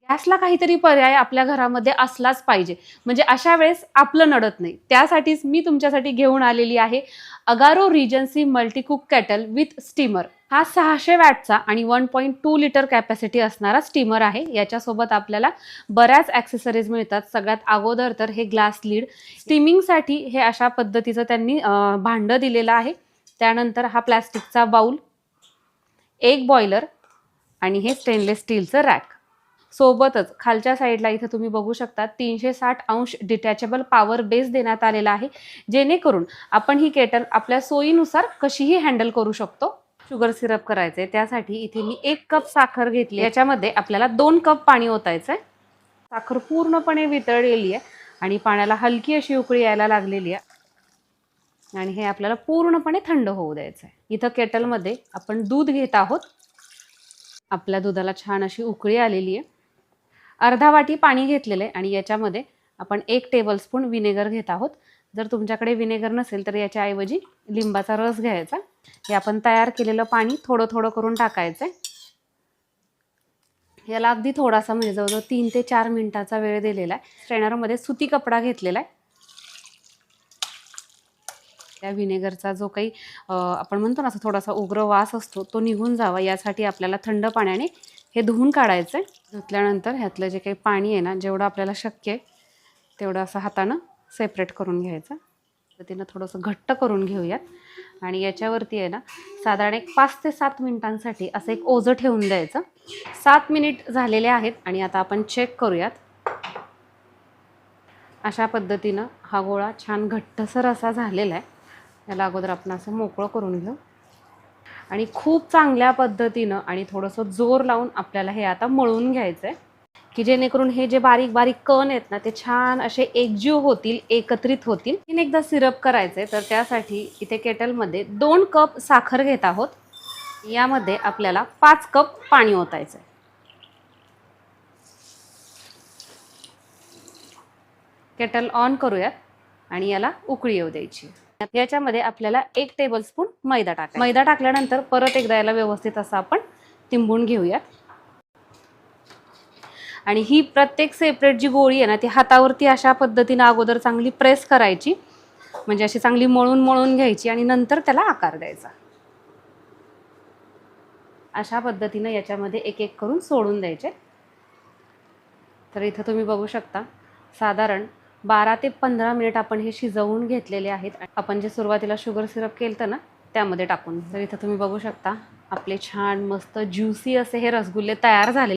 गॅसला काहीतरी पर्याय आपल्या घरामध्ये असलाच पाहिजे, म्हणजे अशा वेळेस आपलं नडत नाही. त्यासाठीच मी तुमच्यासाठी घेऊन आलेली आहे Agaro Regency multicook kettle with steamer. हा 600 वॅटचा आणि 1.2 लिटर कॅपॅसिटी असणारा स्टीमर आहे. याच्यासोबत आपल्याला बऱ्याच ॲक्सेसरीज मिळतात. सगळ्यात अगोदर तर हे ग्लास लीड, स्टीमिंगसाठी हे अशा पद्धतीचं त्यांनी भांडं दिलेलं आहे. त्यानंतर हा प्लॅस्टिकचा बाउल, एक बॉयलर आणि हे स्टेनलेस स्टीलचं रॅक. सोबतच खालच्या साईडला इथे तुम्ही बघू शकता 360 अंश डिटॅचेबल पॉवर बेस देण्यात आलेला आहे, जेणेकरून आपण ही केटल आपल्या सोयीनुसार कशीही हँडल करू शकतो. शुगर सिरप करायचंय त्यासाठी इथे मी 1 कप साखर घेतली. याच्यामध्ये आपल्याला 2 कप पाणी ओतायचंय. साखर पूर्णपणे वितळलेली आहे आणि पाण्याला हलकी अशी उकळी यायला लागलेली आहे आणि हे आपल्याला पूर्णपणे थंड होऊ द्यायचं आहे. इथं केटलमध्ये आपण दूध घेत आहोत. आपल्या दुधाला छान अशी उकळी आलेली आहे. अर्धा वाटी पाणी घेतलेलं आहे आणि याच्यामध्ये आपण 1 टेबलस्पून विनेगर घेत आहोत. जर तुमच्याकडे विनेगर नसेल तर याच्याऐवजी लिंबाचा रस घ्यायचा. हे आपण तयार केलेलं पाणी थोडं थोडं करून टाकायचं आहे. याला अगदी थोडासा म्हणजे जवळजवळ 3 ते 4 मिनिटाचा वेळ दिलेला आहे. स्ट्रेनरमध्ये सुती कपडा घेतलेला आहे. त्या विनेगरचा जो काही आपण म्हणतो ना असं थोडासा उग्र वास असतो तो निघून जावा यासाठी आपल्याला थंड पाण्याने हे धुवून काढायचं आहे. धुतल्यानंतर ह्यातलं जे काही पाणी आहे ना, जेवढं आपल्याला शक्य आहे तेवढं असं हातानं सेपरेट करून घ्यायचं. पद्धतीनं थोडंसं घट्ट करून घेऊयात आणि याच्यावरती आहे ना साधारण एक 5 ते 7 मिनिटांसाठी असं एक ओझं ठेवून द्यायचं. 7 मिनिट झालेले आहेत आणि आता आपण चेक करूयात. अशा पद्धतीनं हा गोळा छान घट्टसर असा झालेला आहे. याला अगोदर आपण असं मोकळं करून घेऊ आणि खूप चांगल्या पद्धतीनं आणि थोडंसं जोर लावून आपल्याला हे आता मळून घ्यायचं आहे, की जेणेकरून हे जे बारीक बारीक कण आहेत ना ते छान असे एकजीव होतील, एकत्रित होतील. एकदा सिरप करायचं आहे तर त्यासाठी इथे केटलमध्ये 2 कप साखर घेत आहोत. यामध्ये आपल्याला 5 कप पाणी ओतायचं आहे. केटल ऑन करूयात आणि याला उकळी येऊ द्यायची. याच्यामध्ये आपल्याला 1 टेबलस्पून मैदा टाकायचा. मैदा टाकल्यानंतर परत एकदा याला व्यवस्थित असं आपण तिंबून घेऊयात आणि ही प्रत्येक सेपरेट जी गोळी आहे ना ती हातावरती अशा पद्धतीनं अगोदर चांगली प्रेस करायची, म्हणजे अशी चांगली मळून मळून घ्यायची आणि नंतर त्याला आकार द्यायचा. अशा पद्धतीनं याच्यामध्ये एक एक करून सोडून द्यायचे. तर इथं तुम्ही बघू शकता साधारण 12 ते 15 मिनिट आपण हे शिजवून घेतलेले आहेत. आपण जे सुरुवातीला शुगर सिरप केलं ना त्यामध्ये टाकून. तर इथं तुम्ही बघू शकता आपले छान मस्त ज्युसी असे हे रसगुल्ले तयार झाले.